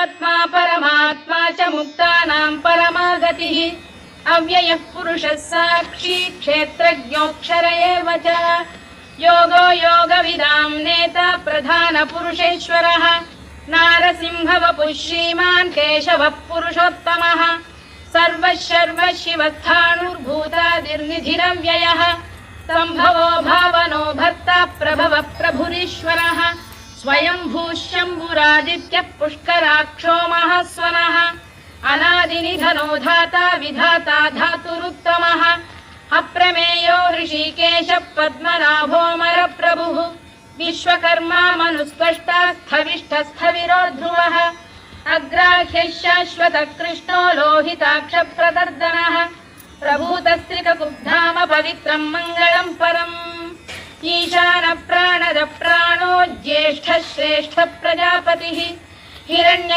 जीवात्मा परमात्मा च मुक्तानां परमा गतिः अव्ययः पुरुषः साक्षी क्षेत्रज्ञोऽक्षर एव च योगो योगविदां नेता प्रधानपुरुषेश्वरः नारसिंहवपुः श्रीमान् केशवः पुरुषोत्तमः सर्वशर्व शिवस्थाणुर्भूतादिर्निधिरव्ययः सम्भवो भावनो भर्ता प्रभवः प्रभुरीश्वरः स्वयंभूः शम्भुरादित्यः पुष्कराक्षो महास्वनः अनादिनिधनो धाता विधाता धातुरुत्तमः अप्रमेयो ऋषिकेशः पद्मनाभोऽमरप्रभुः विश्वकर्मा मनुस्पष्टा स्थविष्ठस्थविरो ध्रुवः अग्राह्यः शाश्वतः कृष्णो लोहिताक्षप्रदर्दनः प्रभूतस्त्रिककुब्धाम पवित्रं मङ्गलं परम् ईशानप्राणदप्राणो ज्येष्ठः श्रेष्ठः प्रजापतिः हिरण्य